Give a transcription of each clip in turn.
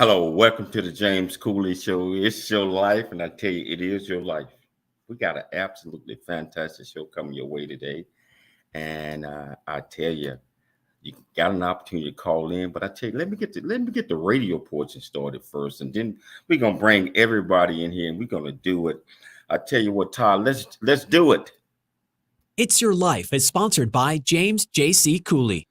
Hello, welcome to the James Cooley Show. It's your life, and I tell you, it is your life. We got an absolutely fantastic show coming your way today, and I tell you, you got an opportunity to call in. But I tell you, let me get the radio portion started first, and then we're gonna bring everybody in here, and we're gonna do it. I tell you what, Todd, let's do it. It's Your Life is sponsored by James J.C. Cooley.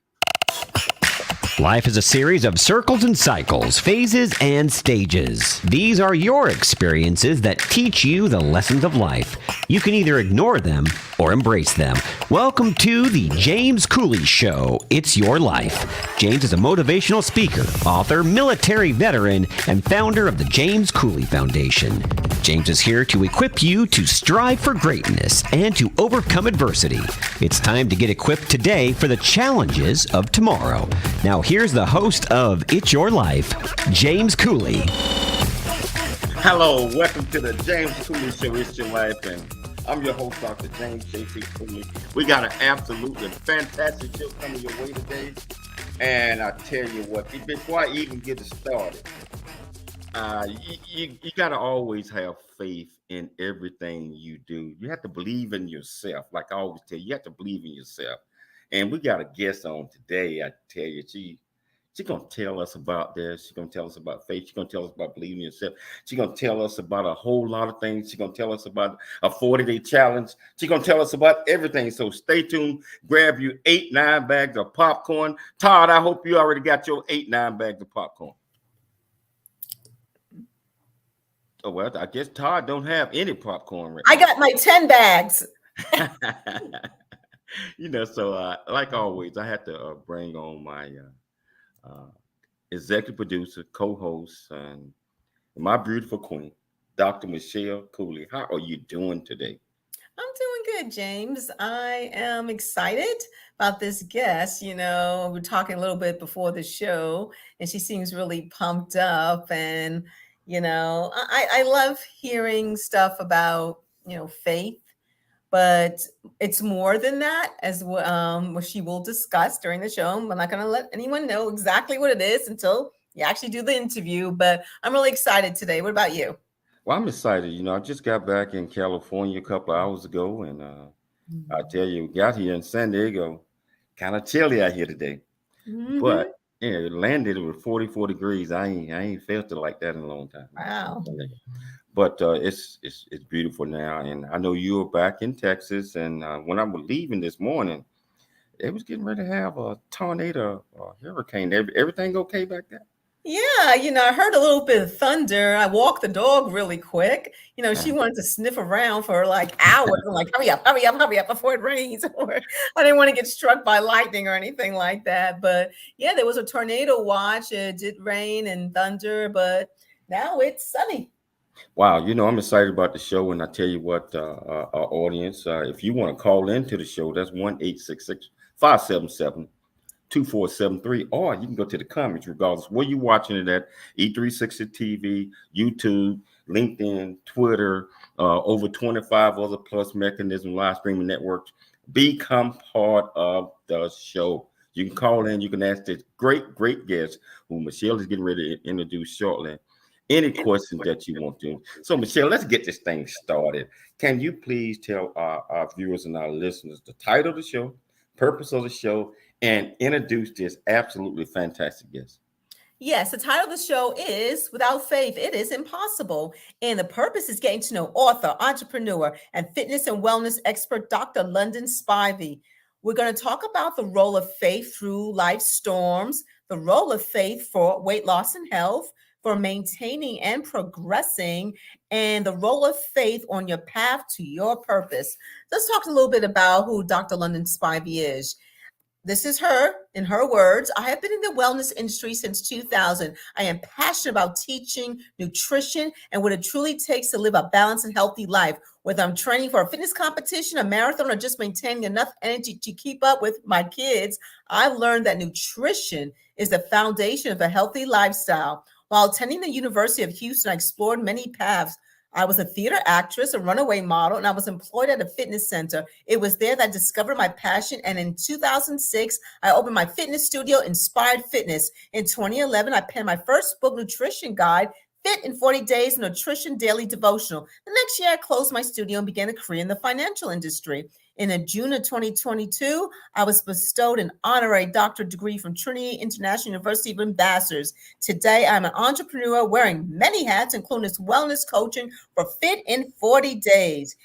Life is a series of circles and cycles, phases and stages. These are your experiences that teach you the lessons of life. You can either ignore them or embrace them. Welcome to the James Cooley Show. It's Your Life. James is a motivational speaker, author, military veteran, and founder of the James Cooley Foundation. James is here to equip you to strive for greatness and to overcome adversity. It's time to get equipped today for the challenges of tomorrow. Now, here's the host of It's Your Life, James Cooley. Hello, welcome to the James Cooley Show. It's your life, and I'm your host, Dr. James J.C. Cooley. We got an absolutely fantastic show coming your way today, and I tell you what, before I even get it started, you got to always have faith in everything you do. You have to believe in yourself. Like I always tell you, you have to believe in yourself. And we got a guest on today. I tell you, she's going to tell us about this. She's going to tell us about faith. She's going to tell us about believing in yourself. She's going to tell us about a whole lot of things. She's going to tell us about a 40-day challenge. She's going to tell us about everything. So stay tuned. Grab you 8-9 bags of popcorn. Todd, I hope you already got your 8-9 bags of popcorn. Oh, well, I guess Todd don't have any popcorn right I now. got my 10 bags. So like always, I had to bring on my executive producer, co-host, and my beautiful queen, Dr. Michelle Cooley. How are you doing today? I'm doing good, James. I am excited about this guest. We're talking a little bit before the show, and she seems really pumped up. And, I love hearing stuff about, faith, but it's more than that, as what she will discuss during the show. I'm not going to let anyone know exactly what it is until you actually do the interview, but I'm really excited today. What about you? Well, I'm excited. I just got back in California a couple of hours ago, and I tell you, we got here in San Diego, kind of chilly out here today. But it landed with 44 degrees. I ain't felt it like that in a long time. Wow. But it's beautiful now, and I know you were back in Texas. And when I was leaving this morning, it was getting ready to have a tornado, or hurricane. Everything okay back there? Yeah, I heard a little bit of thunder. I walked the dog really quick. She wanted to sniff around for like hours. I'm like, hurry up before it rains. Or I didn't want to get struck by lightning or anything like that. But yeah, there was a tornado watch. It did rain and thunder, but now it's sunny. Wow, I'm excited about the show, and I tell you what, our audience, if you want to call into the show, that's 1-866-577-2473, or you can go to the comments, regardless where you're watching it at, E360 TV, YouTube, LinkedIn, Twitter, over 25 other plus mechanism live streaming networks. Become part of the show. You can call in, you can ask this great guest, who Michelle is getting ready to introduce shortly, any questions that you want to. So, Michelle, let's get this thing started. Can you please tell our viewers and our listeners the title of the show, purpose of the show, and introduce this absolutely fantastic guest? Yes, the title of the show is Without Faith, It Is Impossible. And the purpose is getting to know author, entrepreneur, and fitness and wellness expert, Dr. London Spivey. We're going to talk about the role of faith through life's storms, the role of faith for weight loss and health, for maintaining and progressing, and the role of faith on your path to your purpose. Let's talk a little bit about who Dr. London Spivey is. This is her, in her words. I have been in the wellness industry since 2000. I am passionate about teaching nutrition and what it truly takes to live a balanced and healthy life. Whether I'm training for a fitness competition, a marathon, or just maintaining enough energy to keep up with my kids, I've learned that nutrition is the foundation of a healthy lifestyle. While attending the University of Houston, I explored many paths I was a theater actress, a runaway model, and I was employed at a fitness center. It was there that I discovered my passion. And in 2006, I opened my fitness studio, Inspired Fitness. In 2011, I penned my first book, Nutrition Guide, Fit in 40 Days, Nutrition Daily Devotional. The next year, I closed my studio and began a career in the financial industry. In June of 2022, I was bestowed an honorary doctorate degree from Trinity International University of Ambassadors. Today, I'm an entrepreneur wearing many hats, including wellness coaching for Fit in 40 Days.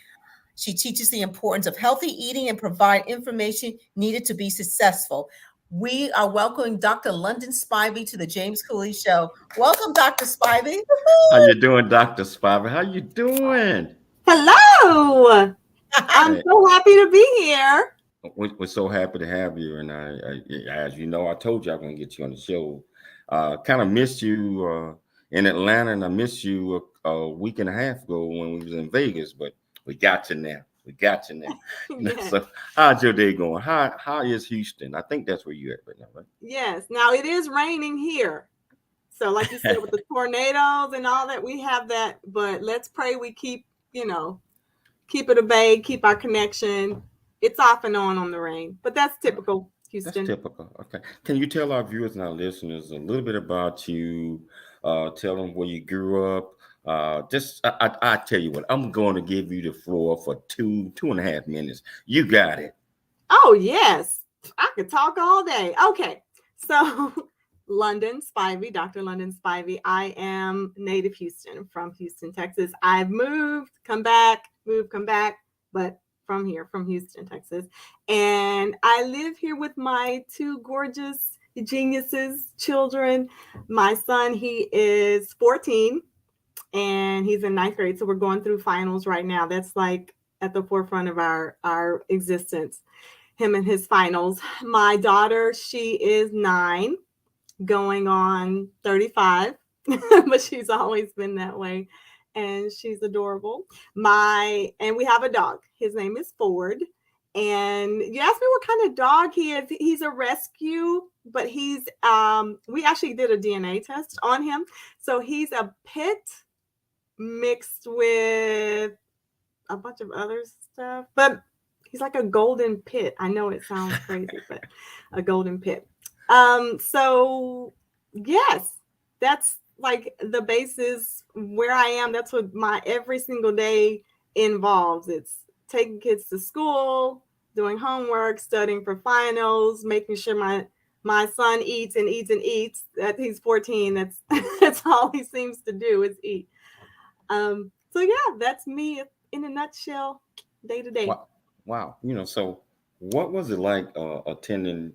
She teaches the importance of healthy eating and provide information needed to be successful. We are welcoming Dr. London Spivey to the James Cooley Show. Welcome, Dr. Spivey. How you doing, Dr. Spivey? How you doing? Hello. I'm so happy to be here. We're so happy to have you. And I, as you know, I told you I'm going to get you on the show. Kind of missed you in Atlanta, and I missed you a week and a half ago when we was in Vegas, but we got you now. Yes. So how's your day going? How is Houston? I think that's where you're at right now, right? Yes. Now it is raining here. So like you said, with the tornadoes and all that, we have that. But let's pray we keep it at bay, keep our connection. It's off and on the rain. But that's typical Houston. That's typical. Okay. Can you tell our viewers and our listeners a little bit about you? Tell them where you grew up. I tell you what, I'm going to give you the floor for 2.5 minutes. You got it. Oh, yes. I could talk all day. Okay. So London Spivey, Dr. London Spivey. I am native Houston, from Houston, Texas. I've moved, come back, but from here, from Houston, Texas. And I live here with my two gorgeous geniuses, children. My son, he is 14. And he's in 9th grade. So we're going through finals right now. That's like at the forefront of our existence, him and his finals. My daughter, she is 9, going on 35, but she's always been that way. And she's adorable. And we have a dog. His name is Ford. And you asked me what kind of dog he is. He's a rescue, but we actually did a DNA test on him. So he's a pit mixed with a bunch of other stuff, but he's like a golden pit. I know it sounds crazy, but a golden pit. So yes, that's like the basis where I am. That's what my every single day involves. It's taking kids to school, doing homework, studying for finals, making sure my son eats. That he's 14. That's all he seems to do is eat. So yeah, that's me in a nutshell, day to day. Wow. So what was it like attending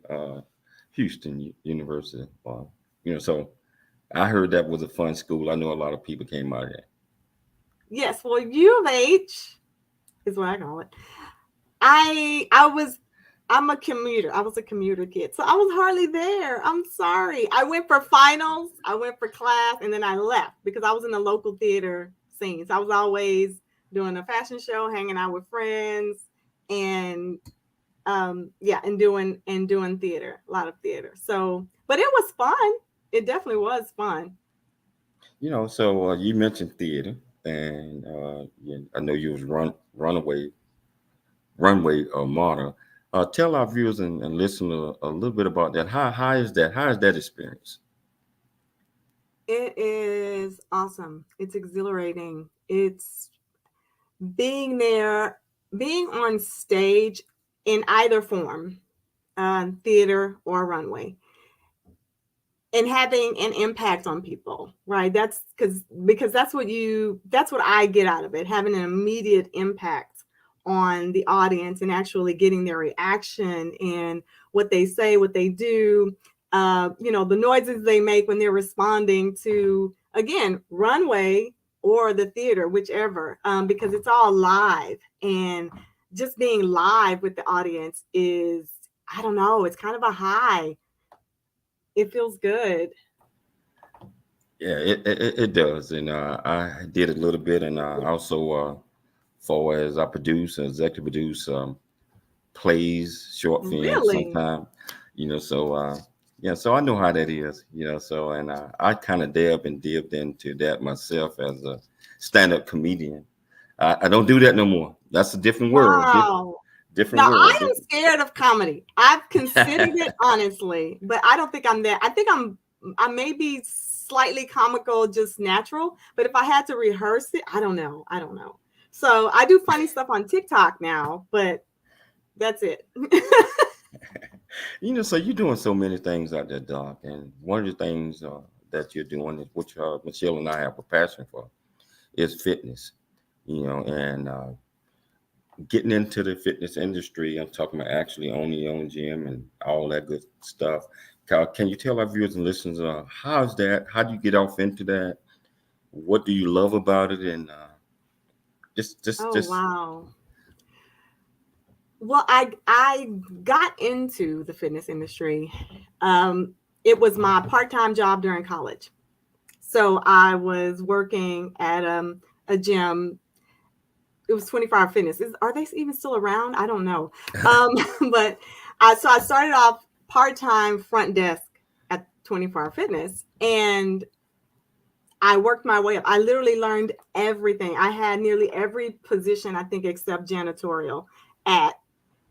Houston University? So I heard that was a fun school. I know a lot of people came out of there. Yes, well, U of H is what I call it. I'm a commuter. I was a commuter kid, so I was hardly there. I'm sorry. I went for finals, I went for class, and then I left because I was in the local theater scene. So I was always doing a fashion show, hanging out with friends, and doing theater, a lot of theater. So, but it was fun. It definitely was fun. So you mentioned theater, and I know you was runway model. Tell our viewers and listeners a little bit about that. How is that? How is that experience? It is awesome. It's exhilarating. It's being there, being on stage in either form, theater or runway, and having an impact on people, right? That's because that's what I get out of it, having an immediate impact on the audience and actually getting their reaction and what they say, what they do, the noises they make when they're responding to, again, runway or the theater, whichever, because it's all live. And just being live with the audience is, I don't know, it's kind of a high. It feels good. Yeah, it does. And I did a little bit, and I also as I executive produce plays, short films Really? sometimes, so I know how that is, and I kind of dipped into that myself stand-up comedian. I don't do that no more. That's a different world. Wow. Different Now, world. I am scared of comedy. I've considered it honestly, but I don't think I'm there. I think I may be slightly comical, just natural. But if I had to rehearse it, I don't know. So I do funny stuff on TikTok now, but that's it. So you're doing so many things out there, Doc. And one of the things that you're doing is which Michelle and I have a passion for is fitness. And getting into the fitness industry. I'm talking about actually owning your own gym and all that good stuff. Can you tell our viewers and listeners how's that? How do you get off into that? What do you love about it? And wow. Well, I got into the fitness industry. It was my part-time job during college. So I was working at a gym. It was 24-hour fitness. Are they even still around? I don't know. But I started off part-time front desk at 24-hour fitness, and I worked my way up. I literally learned everything. I had nearly every position, I think, except janitorial at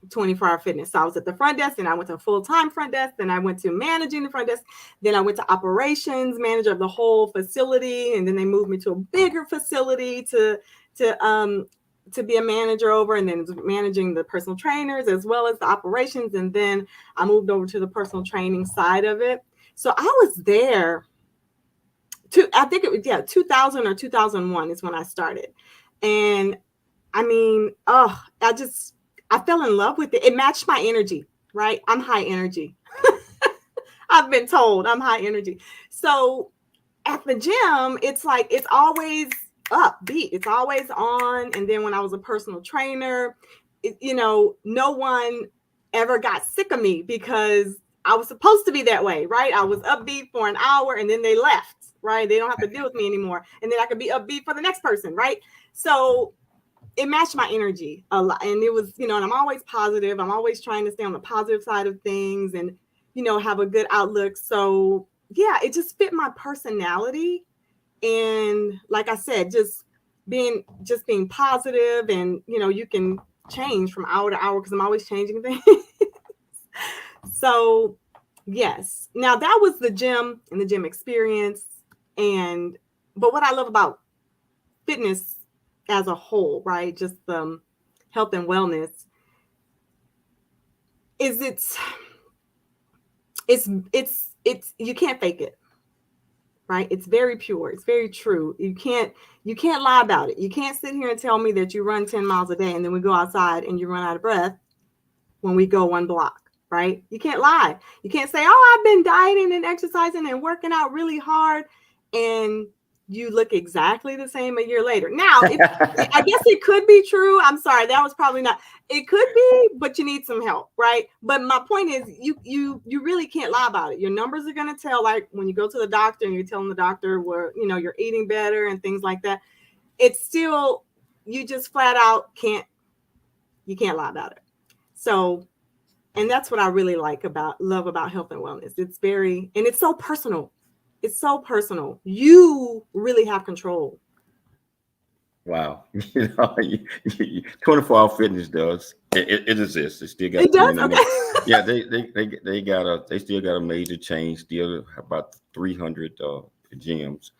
24-hour fitness. So I was at the front desk, and I went to full-time front desk. Then I went to managing the front desk. Then I went to operations manager of the whole facility. And then they moved me to a bigger facility to be a manager over, and then managing the personal trainers as well as the operations. And then I moved over to the personal training side of it. So I was there I think it was 2000 or 2001 is when I started. And I mean, I fell in love with it. It matched my energy, right? I'm high energy. I've been told I'm high energy. So at the gym, it's like, it's always upbeat. It's always on. And then when I was a personal trainer, no one ever got sick of me because I was supposed to be that way, right? I was upbeat for an hour and then they left, right? They don't have to deal with me anymore. And then I could be upbeat for the next person, right? So it matched my energy a lot. And it was, and I'm always positive. I'm always trying to stay on the positive side of things and, have a good outlook. So yeah, it just fit my personality. And like I said, just being positive, and, you can change from hour to hour because I'm always changing things. So yes, now that was the gym and the gym experience. But what I love about fitness as a whole, right? Just health and wellness is it's you can't fake it, right? It's very pure. It's very true. You can't lie about it. You can't sit here and tell me that you run 10 miles a day and then we go outside and you run out of breath when we go one block, right? You can't lie. You can't say, oh, I've been dieting and exercising and working out really hard, and you look exactly the same a year later. Now, I guess it could be true. I'm sorry, that was probably not. It could be, but you need some help, right? But my point is, you really can't lie about it. Your numbers are going to tell, like when you go to the doctor and you're telling the doctor where, you're eating better and things like that. It's still, you just flat out can't lie about it. So, and that's what I really love about health and wellness. It's so personal. It's so personal. You really have control. Wow. 24-hour fitness does. It exists. It still got. It does. Okay. Yeah, they still got a major change. Still about 300 gyms.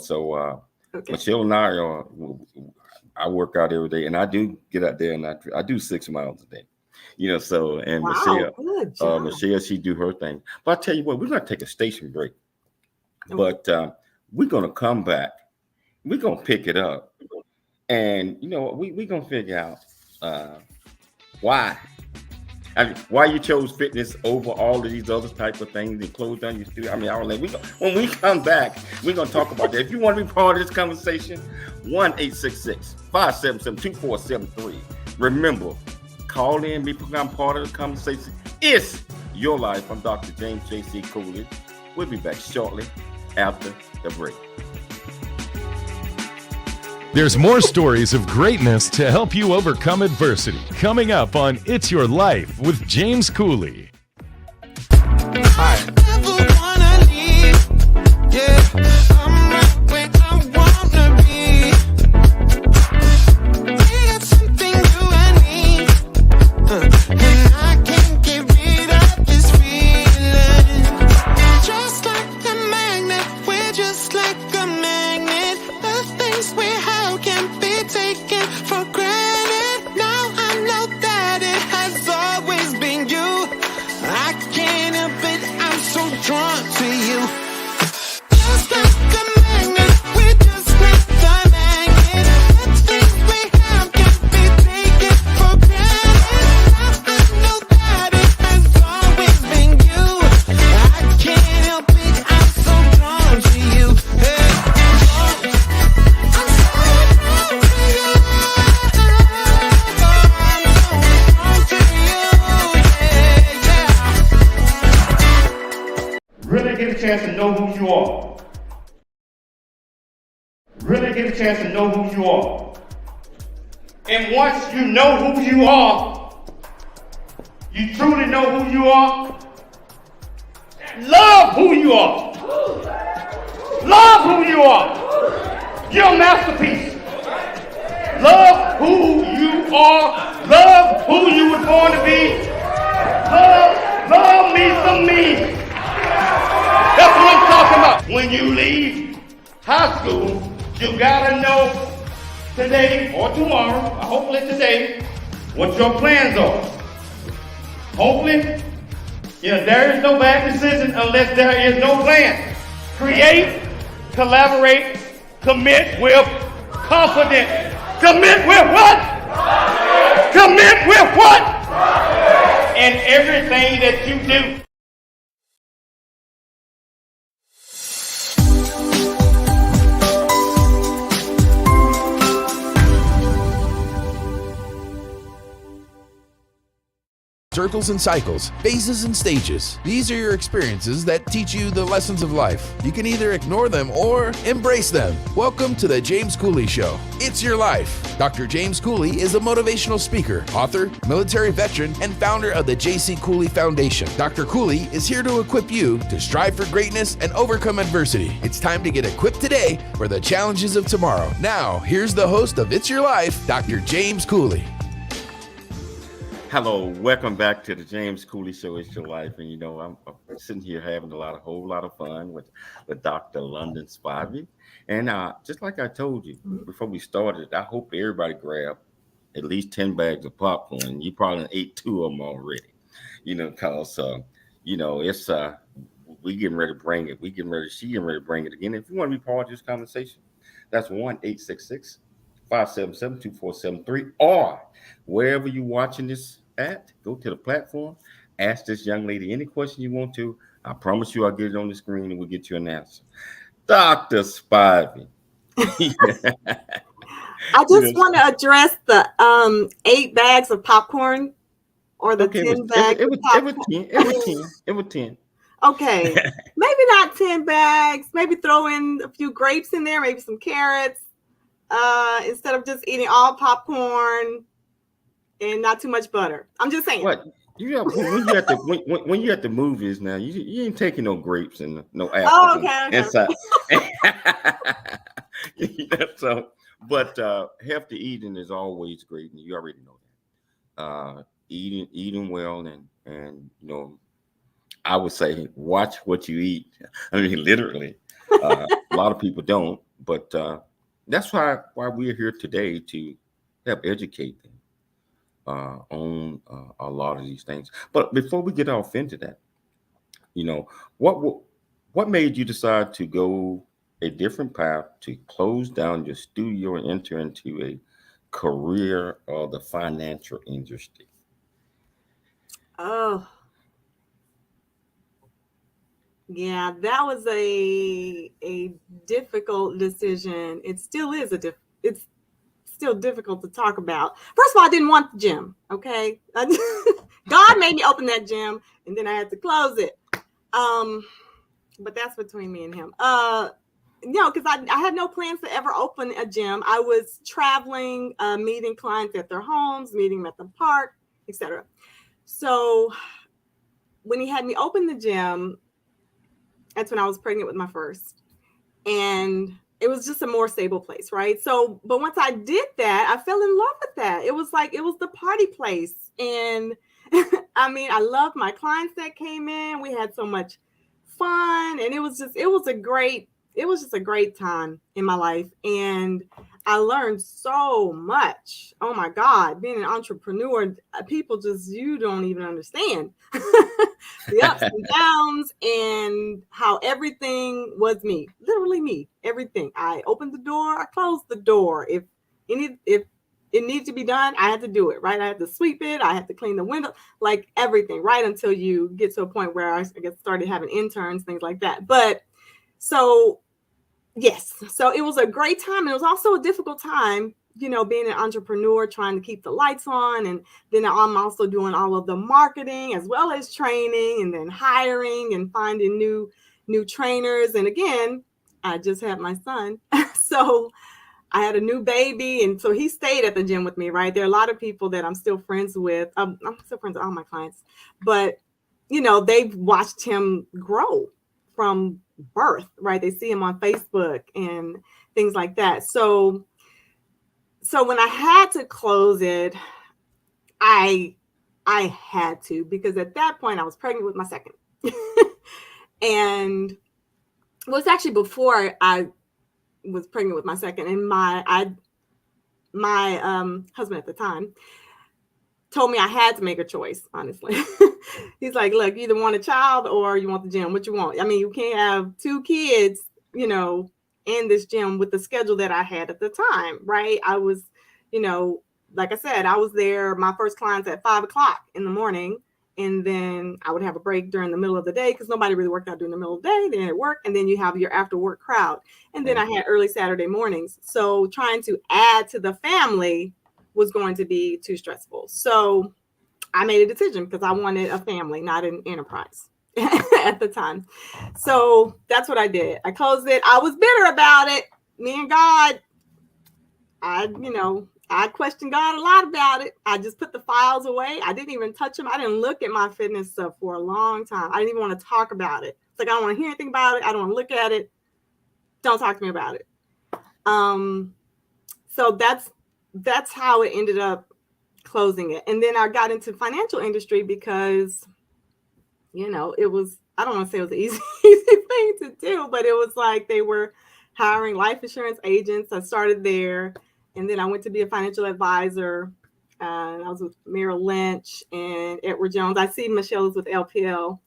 So Okay. Michelle and I work out every day, and I do get out there and I do 6 miles a day. So and Wow, good job. Michelle, she do her thing. But I tell you what, we're gonna take a station break. But we're going to come back. We're going to pick it up. And, we're going to figure out why. Why you chose fitness over all of these other type of things and close down your studio. All that. When we come back, we're going to talk about that. If you want to be part of this conversation, 1-866-577-2473. Remember, call in, become part of the conversation. It's your life. I'm Dr. James J.C. Coolidge. We'll be back shortly after the break. There's more stories of greatness to help you overcome adversity. Coming up on It's Your Life with James Cooley. Hi. get a chance to know who you are. And once you know who you are, you truly know who you are, love who you are. Love who you are. You're a masterpiece. Love who you are. Love who you were born to be. Love me some me. That's what I'm talking about. When you leave high school, you gotta know today or tomorrow, or hopefully today, what your plans are. Hopefully, there is no bad decision unless there is no plan. Create, collaborate, commit with confidence. Commit with what? Commit with what? And everything that you do. Circles and cycles, phases and stages. These are your experiences that teach you the lessons of life. You can either ignore them or embrace them. Welcome to the James Cooley Show. It's your life. Dr. James Cooley is a motivational speaker, author, military veteran, and founder of the J.C. Cooley Foundation. Dr. Cooley is here to equip you to strive for greatness and overcome adversity. It's time to get equipped today for the challenges of tomorrow. Now, here's the host of It's Your Life, Dr. James Cooley. Hello, welcome back to the James Cooley Show. It's Your Life, and I'm sitting here having a whole lot of fun with Dr. London Spivey. And just like I told you before we started, I hope everybody grabbed at least 10 bags of popcorn. You probably ate 2 of them already, because it's we getting ready to bring it. She getting ready to bring it again. If you want to be part of this conversation, that's 1-866-577-2473, or wherever you're watching this at, go to the platform, ask this young lady any question you want to. I promise you I'll get it on the screen and we'll get you an answer. Dr. Spivey. I just want to address the 8 bags of popcorn or the 10 bags. It was 10. Okay. Maybe not 10 bags. Maybe throw in a few grapes in there, maybe some carrots. Instead of just eating all popcorn and not too much butter. I'm just saying. What? When you at the movies now, you ain't taking no grapes and no apples. Oh, okay. Inside. But healthy eating is always great, and you already know that. Eating well, and I would say watch what you eat. I mean, literally, a lot of people don't, but that's why we're here today, to help educate them on a lot of these things. But before we get off into that, what made you decide to go a different path, to close down your studio and enter into a career of the financial industry? Oh, yeah, that was a difficult decision. It still is it's still difficult to talk about. First of all, I didn't want the gym. Okay, God made me open that gym, and then I had to close it. But that's between me and him. Because I had no plans to ever open a gym. I was traveling, meeting clients at their homes, meeting them at the park, etc. So when he had me open the gym, that's when I was pregnant with my first. And it was just a more stable place, right? So, but once I did that, I fell in love with that. It was the party place. And I mean, I loved my clients that came in. We had so much fun. And it was just a great time in my life. And I learned so much. Oh my God, being an entrepreneur, people you don't even understand the ups and downs and how everything was me, literally me, everything. I opened the door, I closed the door. If it needed to be done, I had to do it, right? I had to sweep it. I had to clean the window, like everything, right? Until you get to a point where I started having interns, things like that. But yes. So it was a great time. And it was also a difficult time, being an entrepreneur, trying to keep the lights on. And then I'm also doing all of the marketing as well as training, and then hiring and finding new trainers. And again, I just had my son. So I had a new baby, and so he stayed at the gym with me, right? There are a lot of people that I'm still friends with. I'm still friends with all my clients, but they've watched him grow from birth, right? They see him on Facebook and things like that. So when I had to close it, I had to, because at that point I was pregnant with my second. And well, it's actually before I was pregnant with my second, and my husband at the time told me I had to make a choice, honestly. He's like, look, you either want a child or you want the gym. What you want? I mean, you can't have 2 kids, in this gym with the schedule that I had at the time, right? I was, like I said, I was there. My first clients at 5:00 in the morning. And then I would have a break during the middle of the day because nobody really worked out during the middle of the day. Then at work, and then you have your after work crowd. And then I had early Saturday mornings. So trying to add to the family was going to be too stressful. So I made a decision because I wanted a family, not an enterprise at the time. So that's what I did. I closed it. I was bitter about it. Me and God, I questioned God a lot about it. I just put the files away. I didn't even touch them. I didn't look at my fitness stuff for a long time. I didn't even want to talk about it. It's like, I don't want to hear anything about it. I don't want to look at it. Don't talk to me about it. So that's how it ended up closing it. And then I got into financial industry because, it was, I don't want to say it was an easy thing to do, but it was like they were hiring life insurance agents. I started there. And then I went to be a financial advisor. And I was with Merrill Lynch and Edward Jones. I see Michelle is with LPL.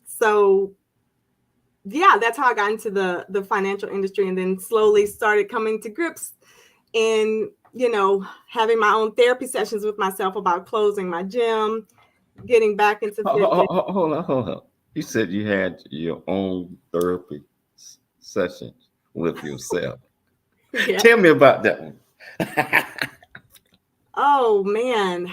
So yeah, that's how I got into the financial industry, and then slowly started coming to grips and, having my own therapy sessions with myself about closing my gym, getting back into fitness. Hold on. You said you had your own therapy sessions with yourself. Yeah. Tell me about that one. Oh man,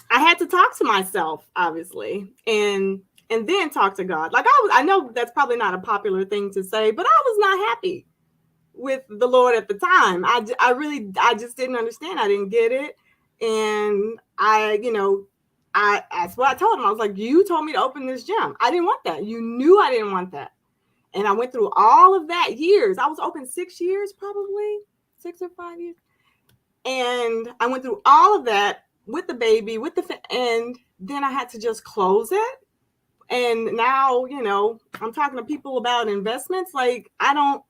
I had to talk to myself, obviously, and then talk to God. Like I know that's probably not a popular thing to say, but I was not happy with the Lord at the time. I just didn't understand. I didn't get it, and that's what I told him. I was like, you told me to open this gym. I didn't want that. You knew I didn't want that. And I went through all of that years. I was open 6 years, probably 6 or 5 years. And I went through all of that with the baby, and then I had to just close it. And now, I'm talking to people about investments. Like, I don't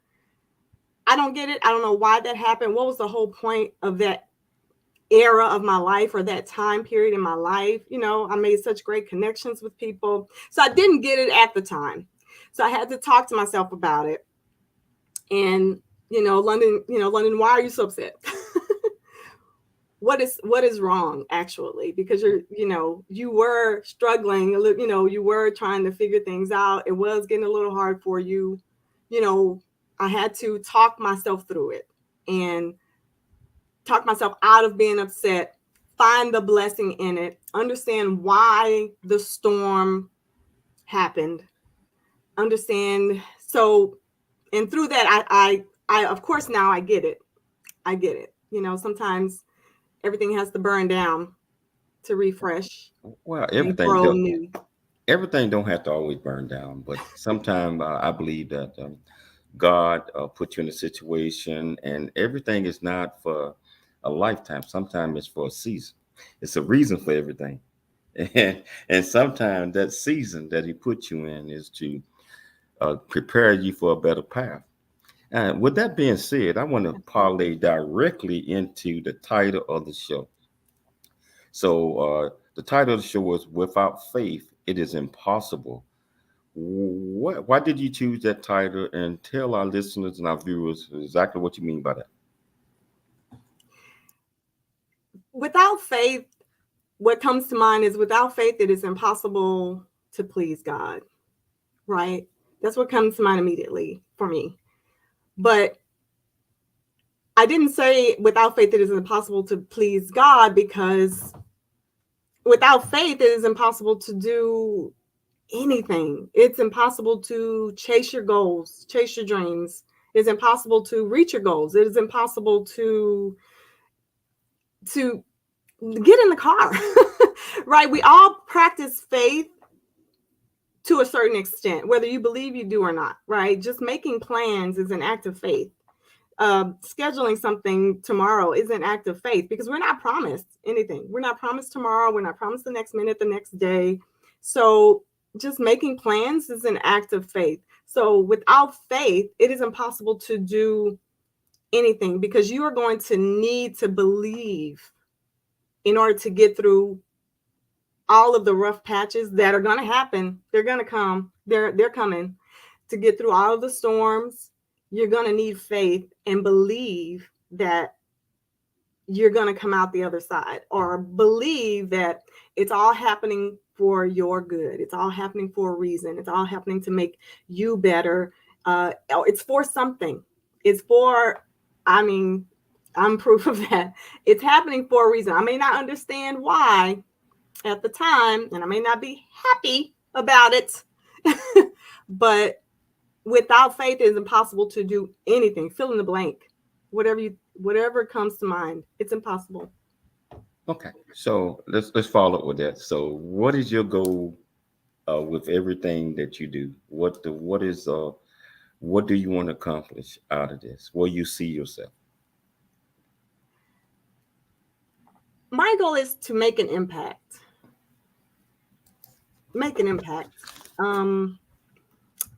get it. I don't know why that happened. What was the whole point of that era of my life or that time period in my life? I made such great connections with people. So I didn't get it at the time. So I had to talk to myself about it. And, London, why are you so upset? What is wrong, actually? Because you were struggling, you were trying to figure things out. It was getting a little hard for you. I had to talk myself through it and talk myself out of being upset, find the blessing in it, understand why the storm happened. Understand. So, and through that, I of course, now I get it. Sometimes everything has to burn down to refresh. Well, New. everything don't have to always burn down, but sometimes I believe that God put you in a situation, and everything is not for a lifetime. Sometimes it's for a season. It's a reason for everything. And sometimes that season that he put you in is to prepare you for a better path. And with that being said, I want to parlay directly into the title of the show. So the title of the show was "Without Faith, It Is Impossible." Why did you choose that title? And tell our listeners and our viewers exactly what you mean by that. Without faith, what comes to mind is without faith, it is impossible to please God, right? That's what comes to mind immediately for me. But I didn't say without faith, it is impossible to please God, because without faith, it is impossible to do anything. It's impossible to chase your goals, chase your dreams. It's impossible to reach your goals. It is impossible to get in the car, right? We all practice faith to a certain extent, whether you believe you do or not, right? Just making plans is an act of faith. Scheduling something tomorrow is an act of faith, because we're not promised anything. We're not promised tomorrow. We're not promised the next minute, the next day. So just making plans is an act of faith. So without faith, it is impossible to do anything, because you are going to need to believe in order to get through all of the rough patches that are going to happen. They're going to come. They're coming. To get through all of the storms, you're going to need faith and believe that you're going to come out the other side, or believe that it's all happening for your good. It's all happening for a reason. It's all happening to make you better. It's for something. It's for, I'm proof of that. It's happening for a reason. I may not understand why at the time, and I may not be happy about it, but without faith, it is impossible to do anything. Fill in the blank. Whatever comes to mind, it's impossible. Okay, so let's follow up with that. So, what is your goal with everything that you do? What do you want to accomplish out of this? Where you see yourself? My goal is to make an impact.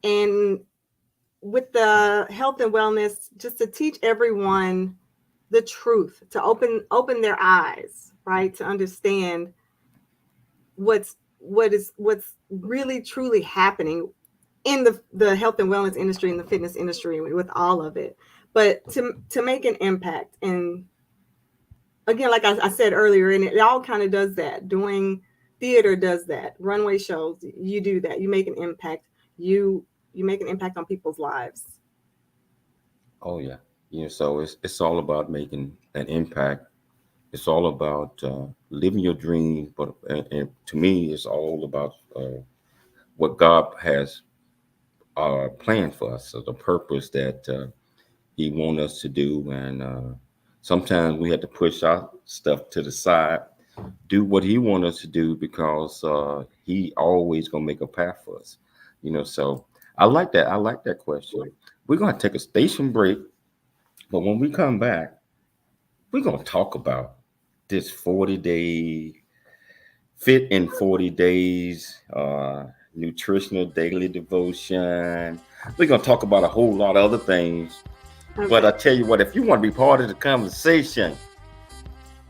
And with the health and wellness, just to teach everyone the truth, to open their eyes, right? To understand what's really truly happening in the health and wellness industry, in the fitness industry, with all of it. But to make an impact. And again, like I said earlier, and it all kind of does that. Doing theater does that. Runway shows, you do that. You make an impact. You make an impact on people's lives. Oh yeah, so it's all about making an impact. It's all about living your dream, but and to me, it's all about what God has planned for us. So the purpose that He wants us to do, and sometimes we have to push our stuff to the side, do what He wants us to do, because He always gonna make a path for us. So I like that. I like that question. We're gonna take a station break, but when we come back, we're gonna talk about this 40-day fit in 40 days, nutritional daily devotion. We're gonna talk about a whole lot of other things. Okay. But I tell you what, if you want to be part of the conversation,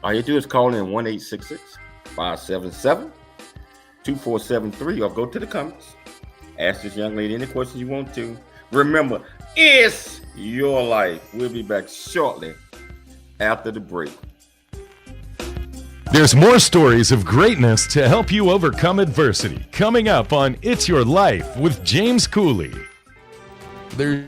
all you do is call in 1-866-577-2473, or go to the comments. Ask this young lady any questions you want to. Remember, it's your life. We'll be back shortly after the break. There's more stories of greatness to help you overcome adversity coming up on It's Your Life with James Cooley. There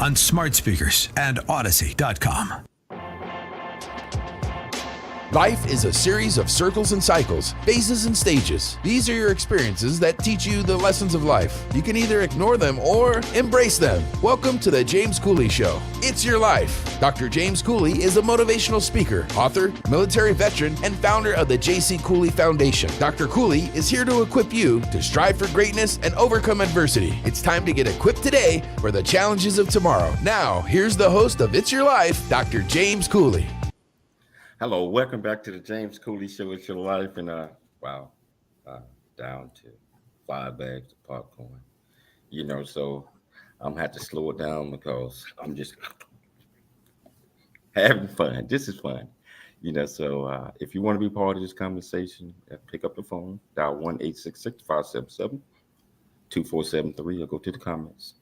on smart speakers and Odyssey.com. Life is a series of circles and cycles, phases and stages. These are your experiences that teach you the lessons of life. You can either ignore them or embrace them. Welcome to the James Cooley Show. It's your life. Dr. James Cooley is a motivational speaker, author, military veteran, and founder of the J.C. Cooley Foundation. Dr. Cooley is here to equip you to strive for greatness and overcome adversity. It's time to get equipped today for the challenges of tomorrow. Now, here's the host of It's Your Life, Dr. James Cooley. Hello, welcome back to the James Cooley Show. It's your life, and down to 5 bags of popcorn. So I'm gonna have to slow it down because I'm just having fun. This is fun, So if you want to be part of this conversation, pick up the phone, dial 1-866-577-2473, or go to the comments.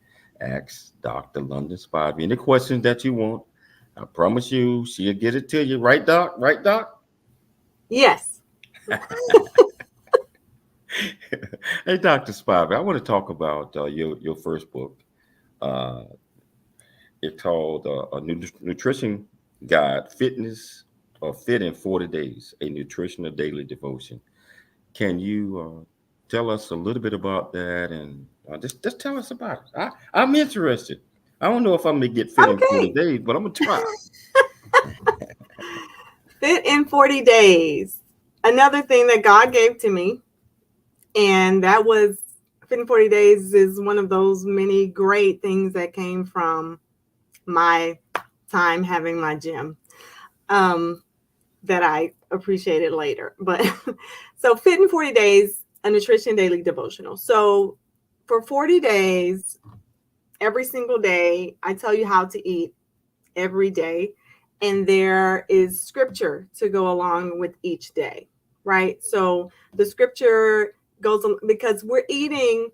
Ask Dr. London Spivey any questions that you want. I promise you, she'll get it to you. Right, Doc? Right, Doc? Yes. Hey, Dr. Spivey, I want to talk about your first book. It's called A Nutrition Guide, Fitness or Fit in 40 Days, a Nutrition Daily Devotion. Can you tell us a little bit about that? And just tell us about it. I'm interested. I don't know if I'm going to get fit in 40 days, but I'm going to try. Fit in 40 days. Another thing that God gave to me, and that was Fit in 40 days is one of those many great things that came from my time having my gym that I appreciated later. But so Fit in 40 days, a Nutrition Daily Devotional. So for 40 days, every single day, I tell you how to eat every day. And there is scripture to go along with each day, right? So the scripture goes because we're eating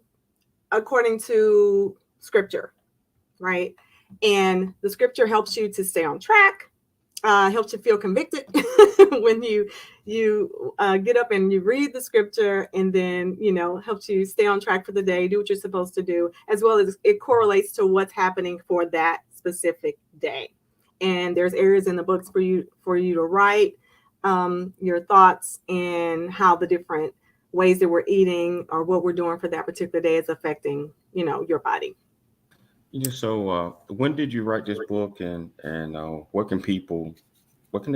according to scripture, right? And the scripture helps you to stay on track, helps you feel convicted when you get up and you read the scripture, and then, helps you stay on track for the day, do what you're supposed to do, as well as it correlates to what's happening for that specific day. And there's areas in the books for you to write your thoughts and how the different ways that we're eating or what we're doing for that particular day is affecting, your body. So when did you write this book, and where can they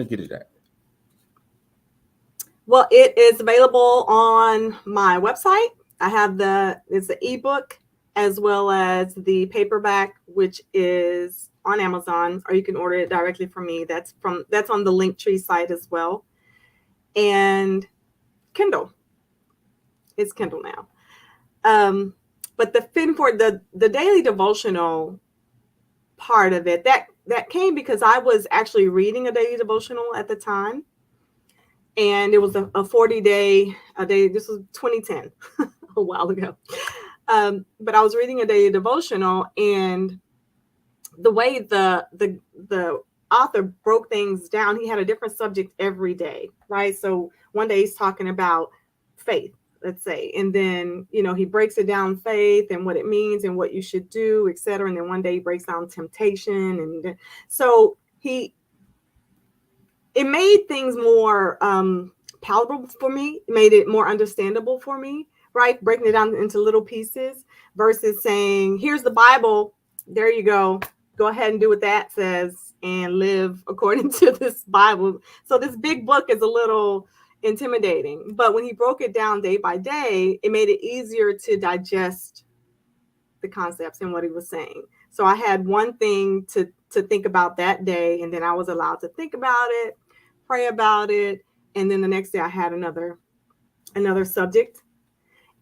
get it at? Well, it is available on my website. I have it's the ebook as well as the paperback, which is on Amazon, or you can order it directly from me. That's on the Linktree site as well. And Kindle. It's Kindle now. But the daily devotional part of it, that came because I was actually reading a daily devotional at the time. And it was a 40-day day. This was 2010, a while ago. But I was reading a daily devotional, and the way the author broke things down, he had a different subject every day, right? So one day he's talking about faith, let's say, and then he breaks it down, faith and what it means and what you should do, etc. And then one day he breaks down temptation, and so it made things more palatable for me. It made it more understandable for me, right? Breaking it down into little pieces versus saying, here's the Bible, there you go ahead and do what that says and live according to this Bible. So this big book is a little intimidating, but when he broke it down day by day, it made it easier to digest the concepts and what he was saying. So I had one thing to think about that day, and then I was allowed to think about it, pray about it, and then the next day I had another subject.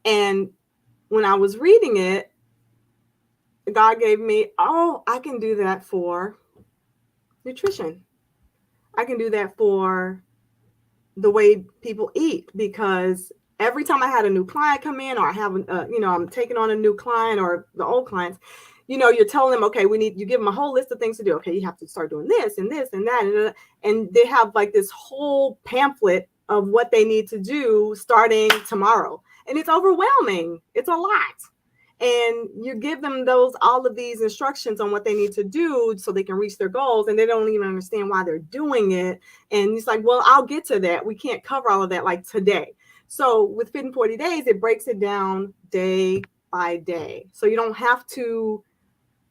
And when I was reading it, God gave me, I can do that for nutrition. I can do that for the way people eat, because every time I had a new client come in, or I have, I'm taking on a new client, or the old clients, you're telling them, okay, you give them a whole list of things to do. Okay, you have to start doing this and this and that. And they have like this whole pamphlet of what they need to do starting tomorrow. And it's overwhelming. It's a lot. And you give them all of these instructions on what they need to do so they can reach their goals, and they don't even understand why they're doing it. And it's like, well, I'll get to that. We can't cover all of that like today. So with Fit in 40 Days, it breaks it down day by day. So you don't have to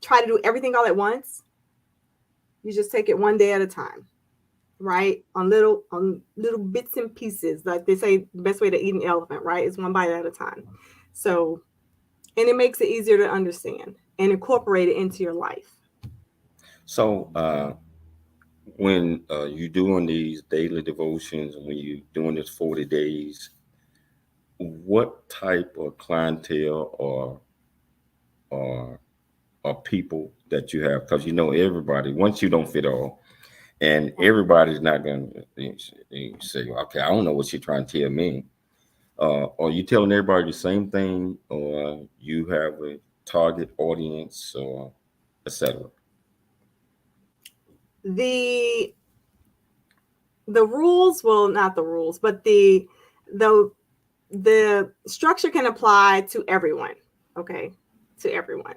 try to do everything all at once. You just take it one day at a time, right? On little bits and pieces. Like they say, the best way to eat an elephant, right, is one bite at a time. So, and it makes it easier to understand and incorporate it into your life. So when you're doing these daily devotions, when you're doing this 40 days, what type of clientele or people that you have? Because everybody, once you don't fit all, and everybody's not going to say, okay, I don't know what you're trying to tell me. Are you telling everybody the same thing, or you have a target audience, or etc.? The rules, well, not the rules, but the structure can apply to everyone. Okay, to everyone.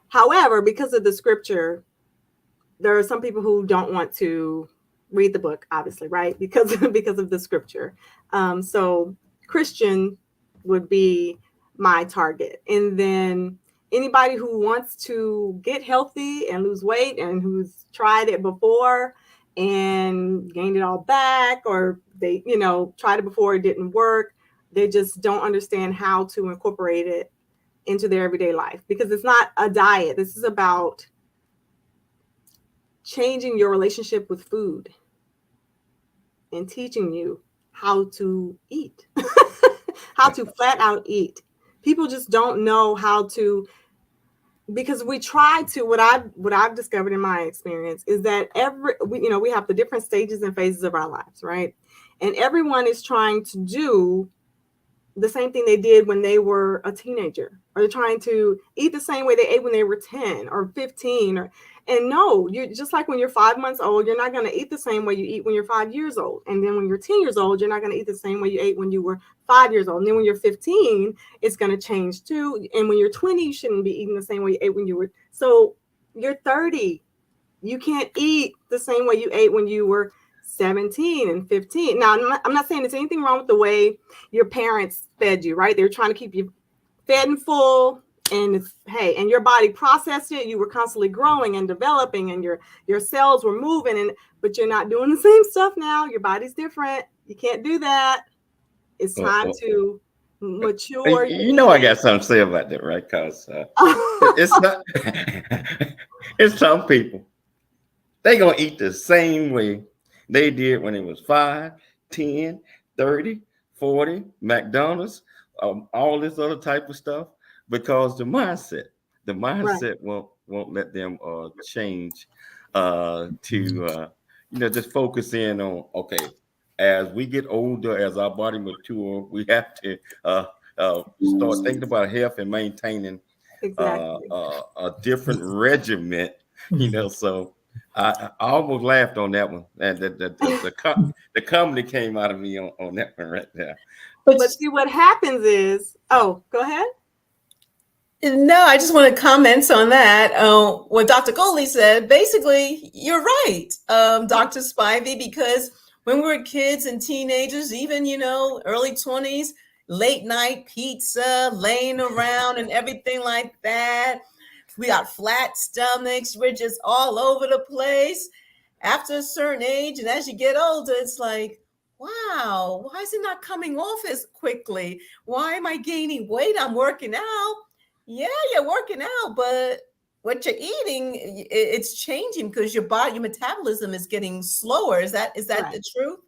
However, because of the scripture, there are some people who don't want to read the book, obviously, right? Because of the scripture. So Christian would be my target. And then anybody who wants to get healthy and lose weight and who's tried it before and gained it all back, or they, tried it before, it didn't work. They just don't understand how to incorporate it into their everyday life, because it's not a diet. This is about changing your relationship with food and teaching you how to eat, how to flat out eat. People just don't know how to, because we try to, what I've discovered in my experience is that we have the different stages and phases of our lives, right? And everyone is trying to do the same thing they did when they were a teenager, or they're trying to eat the same way they ate when they were 10 or 15. And no, you're just like when you're 5 months old, you're not going to eat the same way you eat when you're 5 years old. And then when you're 10 years old, you're not going to eat the same way you ate when you were 5 years old. And then when you're 15, it's going to change too. And when you're 20, you shouldn't be eating the same way you ate when you were. So you're 30. You can't eat the same way you ate when you were 17 and 15. Now, I'm not saying there's anything wrong with the way your parents fed you, right? They were trying to keep you fed and full, and and your body processed it. You were constantly growing and developing, and your cells were moving, but you're not doing the same stuff now. Your body's different. You can't do that. It's time to mature. I got something to say about that, right? Because it's not. It's some people. They're gonna eat the same way they did when it was 5, 10, 30, 40, McDonald's, all this other type of stuff, because the mindset right. won't let them change to just focus in on, okay, as we get older, as our body mature, we have to start thinking about health and maintaining a different regimen, so I almost laughed on that one. And the comedy came out of me on that one right there. But see, what happens is, go ahead. No, I just want to comment on that. What Dr. Coley said, basically, you're right, Dr. Spivey, because when we were kids and teenagers, even, early 20s, late night pizza, laying around and everything like that. We got flat stomachs. We're just all over the place. After a certain age, and as you get older, it's like, wow, why is it not coming off as quickly? Why am I gaining weight? I'm working out. Yeah, you're working out, but what you're eating, it's changing because your metabolism is getting slower. Is that right. The truth?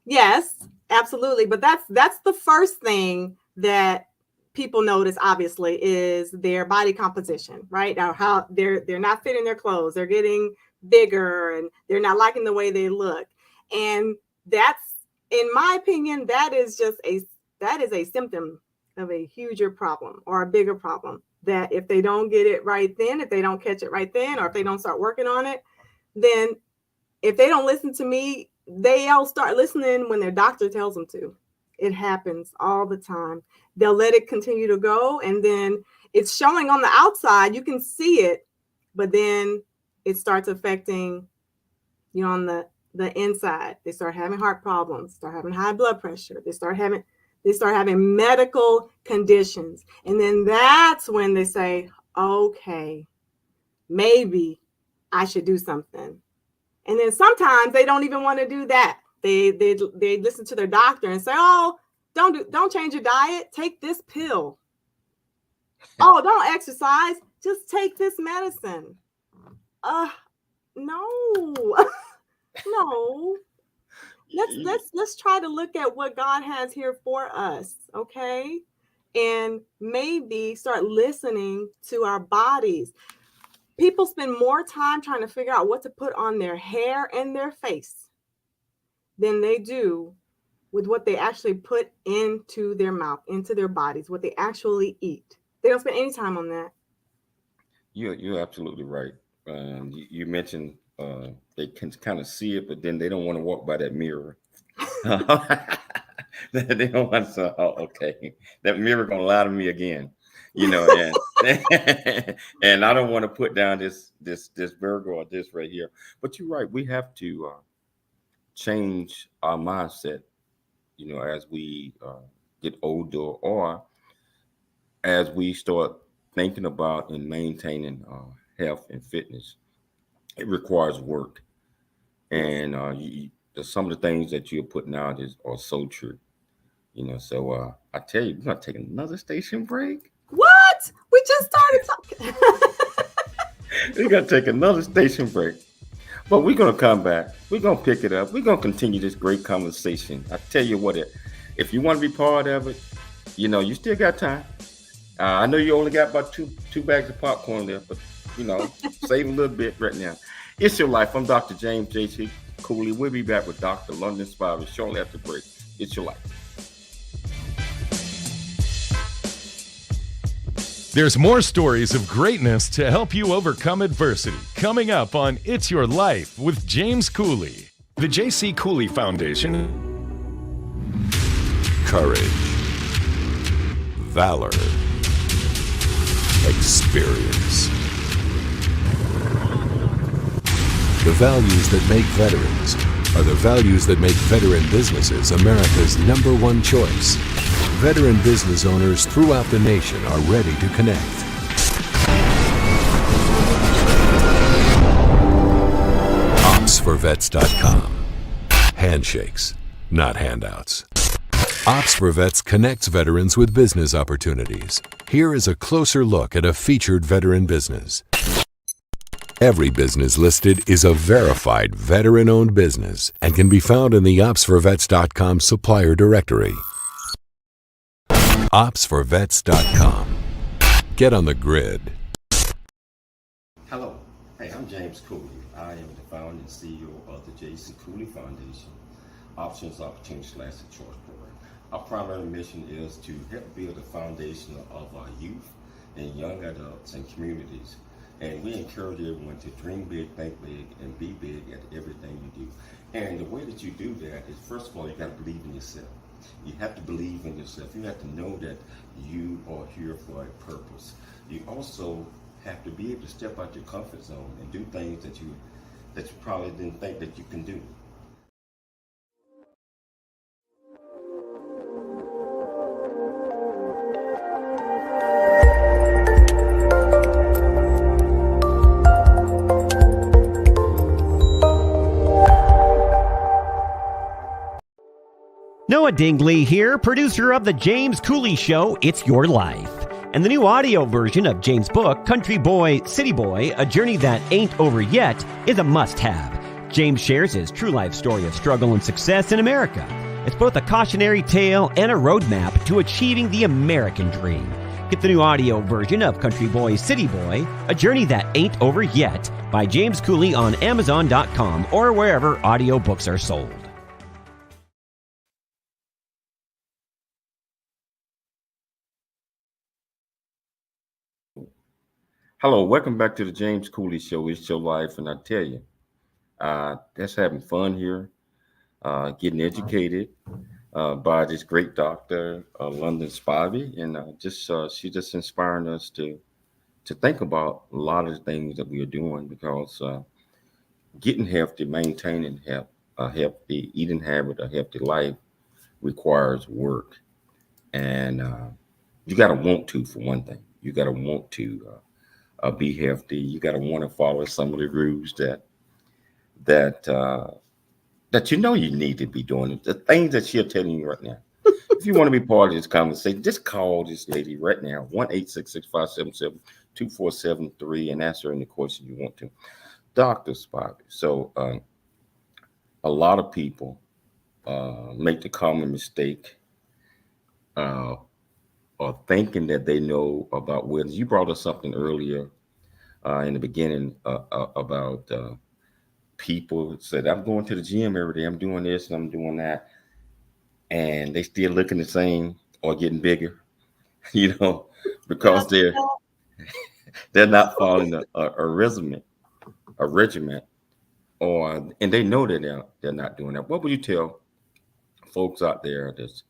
Yes, absolutely. But that's the first thing that people notice, obviously, is their body composition, right? Now, how they're not fitting their clothes, they're getting bigger, and they're not liking the way they look. And that's, in my opinion, that is a symptom of a huger problem or a bigger problem, that if they don't get it right then, if they don't catch it right then, or if they don't start working on it, then if they don't listen to me, they'll start listening when their doctor tells them to. It happens all the time. They'll let it continue to go. And then it's showing on the outside. You can see it, but then it starts affecting you on the inside. They start having heart problems, start having high blood pressure. They start having medical conditions. And then that's when they say, okay, maybe I should do something. And then sometimes they don't even want to do that. They listen to their doctor and say, oh, don't change your diet. Take this pill. Oh, don't exercise. Just take this medicine. No. No. Let's try to look at what God has here for us, okay? And maybe start listening to our bodies. People spend more time trying to figure out what to put on their hair and their face than they do with what they actually put into their mouth, into their bodies, what they actually eat. They don't spend any time on that. You're absolutely right. You mentioned they can kind of see it, but then they don't want to walk by that mirror. They don't want to. Oh, okay, that mirror gonna lie to me again, and and I don't want to put down this burger or this right here. But you're right. We have to change our mindset, as we get older, or as we start thinking about and maintaining health and fitness. It requires work, and some of the things that you're putting out are so true. So I tell you, we're gonna take another station break. What? We just started talking. We're gonna take another station break, but we're gonna come back. We're gonna pick it up. We're gonna continue this great conversation. I tell you what, if you want to be part of it, you still got time. I know you only got about two bags of popcorn left, but save a little bit right now. It's Your Life. I'm Dr. James J.C. Cooley. We'll be back with Dr. London Spivey shortly after break. It's Your Life. There's more stories of greatness to help you overcome adversity coming up on It's Your Life with James Cooley. The J.C. Cooley Foundation. Courage, valor, experience. The values that make veterans are the values that make veteran businesses America's #1 choice. Veteran business owners throughout the nation are ready to connect. OpsForVets.com. Handshakes, not handouts. Ops for Vets connects veterans with business opportunities. Here is a closer look at a featured veteran business. Every business listed is a verified veteran-owned business and can be found in the OpsForVets.com supplier directory. OpsForVets.com. Get on the grid. Hello. Hey, I'm James Cooley. I am the founder and CEO of the J.C. Cooley Foundation, Options, Opportunities, Lasting Choice Program. Our primary mission is to help build a foundation of our youth and young adults and communities. And we encourage everyone to dream big, think big, and be big at everything you do. And the way that you do that is, first of all, you got to believe in yourself. You have to believe in yourself. You have to know that you are here for a purpose. You also have to be able to step out your comfort zone and do things that you probably didn't think that you can do. Noah Dingley here, producer of The James Cooley Show, It's Your Life. And the new audio version of James' book, Country Boy, City Boy, A Journey That Ain't Over Yet, is a must-have. James shares his true life story of struggle and success in America. It's both a cautionary tale and a roadmap to achieving the American dream. Get the new audio version of Country Boy, City Boy, A Journey That Ain't Over Yet by James Cooley on Amazon.com or wherever audiobooks are sold. Hello, welcome back to the James Cooley Show. It's Your Life, and I tell you, that's having fun here, getting educated, by this great doctor, London Spivey, and she just inspiring us to think about a lot of the things that we are doing because getting healthy, maintaining health, a healthy eating habit, a healthy life requires work, and you got to want to, for one thing. You got to want to be healthy. You got to want to follow some of the rules that that you need to be doing. The things that she's telling you right now. If you want to be part of this conversation, just call this lady right now, 1-866-577-2473, and answer any question you want to. Dr. Spivey. So a lot of people make the common mistake of thinking that they know about wellness. You brought us something earlier in the beginning about people said, I'm going to the gym every day. I'm doing this and I'm doing that. And they still looking the same or getting bigger, because they're not following a regimen, and they know that they're not doing that. What would you tell folks out there that's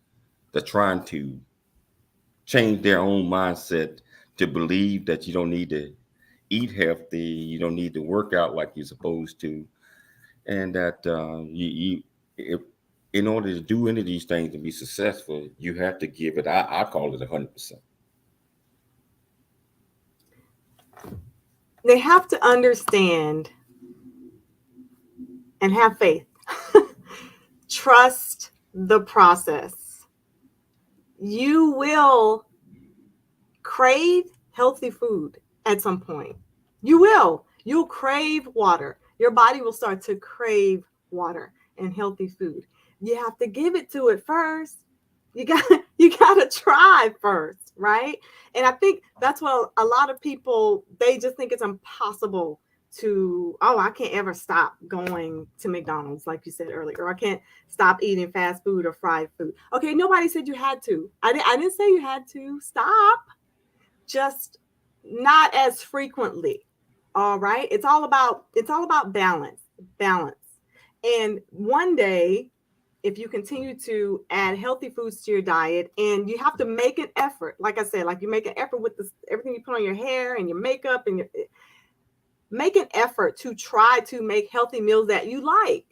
trying to change their own mindset to believe that you don't need to eat healthy, you don't need to work out like you're supposed to, and that if, in order to do any of these things to be successful, you have to give it, I call it 100%. They have to understand and have faith. Trust the process. You will crave healthy food at some point. You will. You'll crave water. Your body will start to crave water and healthy food. You have to give it to it first. You gotta try first, right? And I think that's what a lot of people, they just think it's impossible to, I can't ever stop going to McDonald's, like you said earlier, or I can't stop eating fast food or fried food. Okay, nobody said you had to. I didn't say you had to stop, just not as frequently. All right. It's all about balance. And one day, if you continue to add healthy foods to your diet, and you have to make an effort, like I said, like you make an effort with everything you put on your hair and your makeup, and make an effort to try to make healthy meals that you like.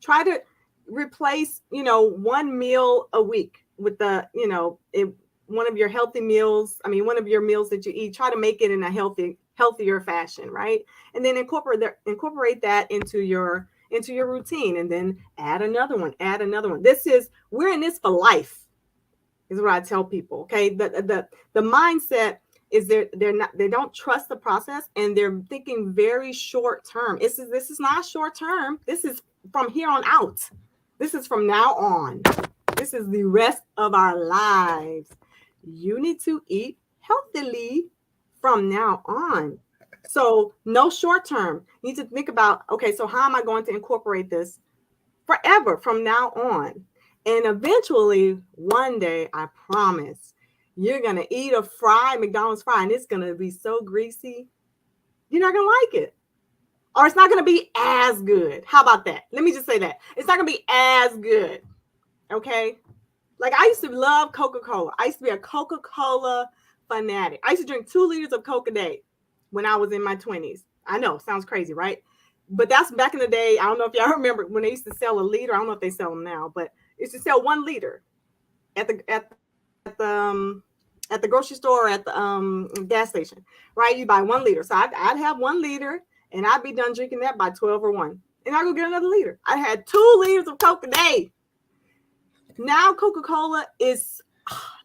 Try to replace, one meal a week with one of your healthy meals. I mean, one of your meals that you eat, try to make it in a healthier fashion, right? And then incorporate that into your routine, and then add another one. We're in this for life, is what I tell people. Okay. The mindset is they don't trust the process, and they're thinking very short term. This is not short term. This is from here on out. This is from now on. This is the rest of our lives. You need to eat healthily from now on. So no short term. You need to think about, okay, so how am I going to incorporate this forever from now on? And eventually, one day, I promise, you're going to eat a McDonald's fry, and it's going to be so greasy, you're not going to like it. Or it's not going to be as good. How about that? Let me just say that. It's not going to be as good. Okay? Like, I used to love Coca-Cola. I used to be a Coca-Cola fanatic. I used to drink 2 liters of Coke a day when I was in my 20s. I know, sounds crazy, right? But that's back in the day. I don't know if y'all remember when they used to sell a liter. I don't know if they sell them now, but they used to sell 1 liter at the grocery store or at the gas station, right? You buy 1 liter. So I'd have 1 liter, and I'd be done drinking that by 12 or 1. And I'd go get another liter. I had 2 liters of Coke a day. Now Coca-Cola is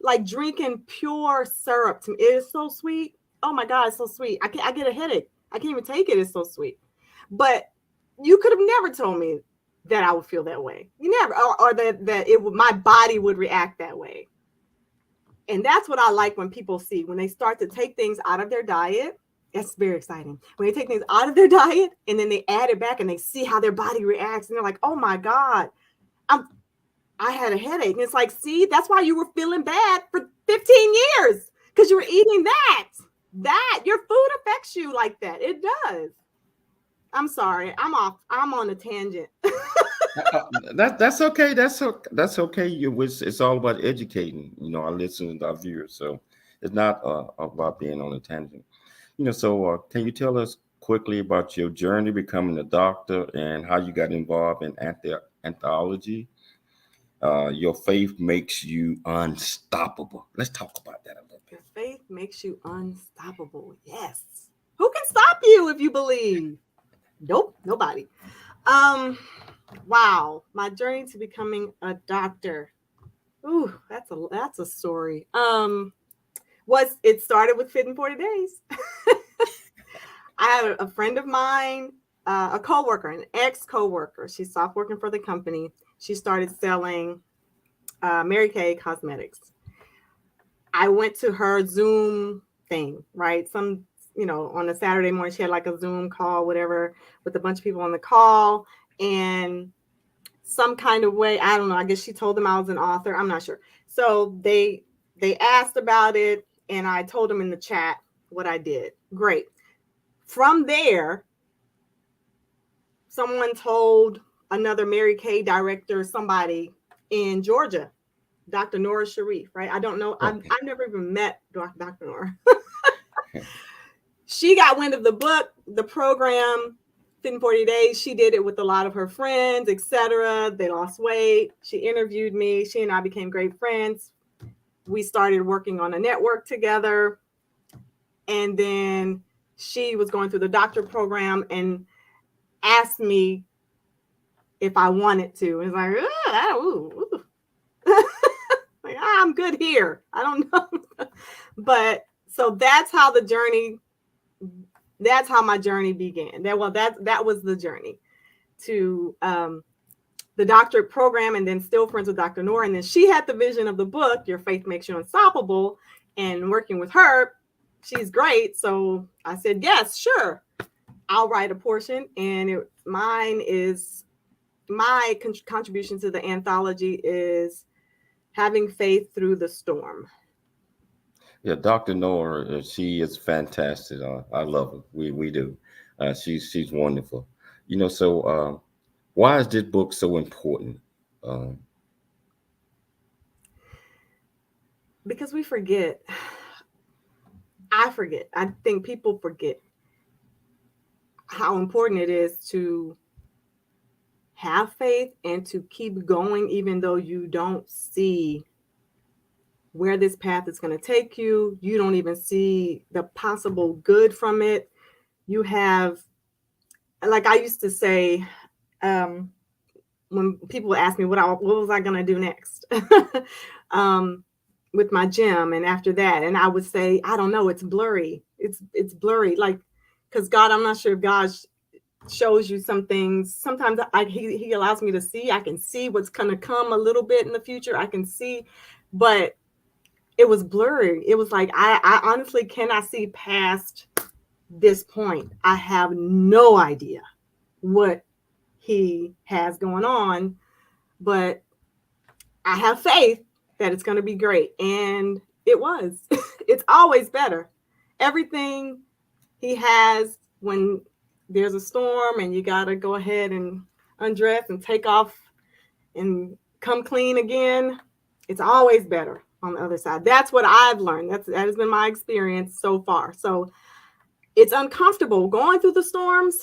like drinking pure syrup to me. It is so sweet. Oh my God, it's so sweet. I get a headache. I can't even take it. It's so sweet. But you could have never told me that I would feel that way. You never, or that my body would react that way. And that's what I like when people see, when they start to take things out of their diet. That's very exciting. When they take things out of their diet and then they add it back and they see how their body reacts, and they're like, oh my God, I had a headache. And it's like, see, that's why you were feeling bad for 15 years, because you were eating that. Your food affects you like that. It does. I'm sorry. I'm on a tangent. That's okay. That's okay. It's all about educating, our listeners, our viewers. So it's not about being on a tangent. So can you tell us quickly about your journey becoming a doctor and how you got involved in anthology? Your faith makes you unstoppable. Let's talk about that a little bit. Your faith makes you unstoppable. Yes. Who can stop you if you believe? Nope, nobody. Wow, my journey to becoming a doctor. Ooh, that's a story. It started with Fit in 40 Days. I had a friend of mine, a coworker, an ex-coworker. She stopped working for the company. She started selling Mary Kay cosmetics. I went to her Zoom thing, right? On a Saturday morning, she had like a Zoom call, whatever, with a bunch of people on the call. And some kind of way, I don't know, I guess she told them I was an author. I'm not sure. So they asked about it, and I told them in the chat what I did. Great. From there, someone told another Mary Kay director, somebody in Georgia, Dr. Nora Sharif, right? I don't know. I've never even met Dr. Nora. She got wind of the book, the program, Fit in 40 Days. She did it with a lot of her friends, etc. They lost weight. She interviewed me. She and I became great friends. We started working on a network together. And then she was going through the doctor program and asked me if I wanted to. And it's like, like, I'm good here. I don't know. But so that's how my journey began. That was the journey to the doctorate program, and then still friends with Dr. Nora. And then she had the vision of the book, Your Faith Makes You Unstoppable, and working with her, she's great. So I said, yes, sure, I'll write a portion. And my contribution to the anthology is having faith through the storm. Yeah, Dr. Nora, she is fantastic. I love her. We do. She's wonderful. So why is this book so important? Because we forget. I forget. I think people forget how important it is to have faith and to keep going, even though you don't see where this path is going to take you. You don't even see the possible good from it. You have, like I used to say, when people ask me what was I going to do next with my gym, and after that, and I would say, I don't know, it's blurry. It's blurry, like, because God, I'm not sure if God shows you some things. Sometimes he allows me to see. I can see what's going to come a little bit in the future. I can see, but it was blurry. It was like, I honestly cannot see past this point. I have no idea what he has going on, but I have faith that it's going to be great. And it was. It's always better. Everything he has, when there's a storm and you got to go ahead and undress and take off and come clean again, it's always better on the other side. That's what I've learned. That has been my experience so far. So it's uncomfortable going through the storms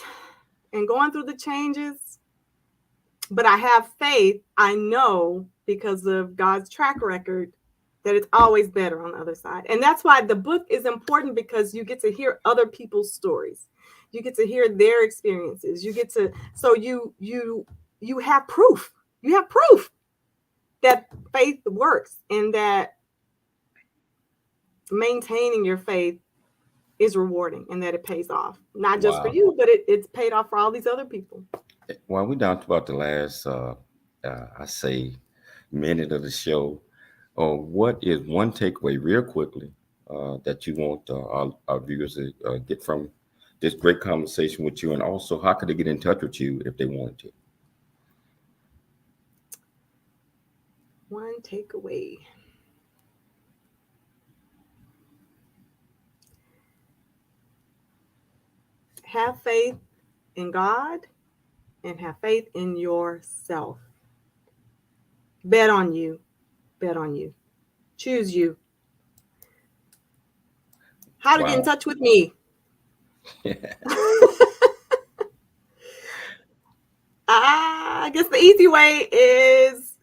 and going through the changes, but I have faith. I know, because of God's track record, that it's always better on the other side. And that's why the book is important, because you get to hear other people's stories. You get to hear their experiences. You get to, so you have proof. You have proof that faith works, and that maintaining your faith is rewarding, and that it pays off, not just for you, but it's paid off for all these other people. Well, we're down to about the last, I say, minute of the show. What is one takeaway, real quickly, that you want our viewers to get from this great conversation with you? And also, how could they get in touch with you if they wanted to? One takeaway. Have faith in God and have faith in yourself. Bet on you. Bet on you. Choose you. How to get in touch with me. I guess the easy way is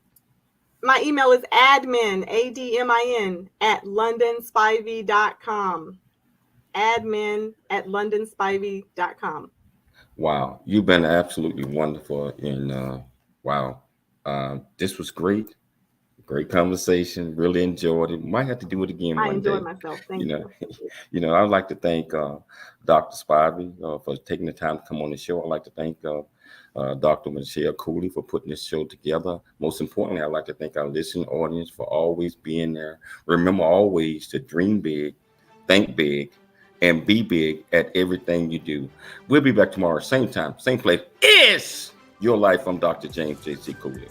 my email is admin, ADMIN, at londonspivey.com. Admin at londonspivey.com. Wow, you've been absolutely wonderful. And this was great. Great conversation. Really enjoyed it. Might have to do it again I one enjoyed day. myself. Thank you. I'd like to thank Dr. Spivey for taking the time to come on the show. I'd like to thank Dr. Michelle Cooley for putting this show together. Most importantly, I'd like to thank our listening audience for always being there. Remember always to dream big, think big, and be big at everything you do. We'll be back tomorrow, same time, same place. It's Your Life. I'm Dr. James J.C. Cooley.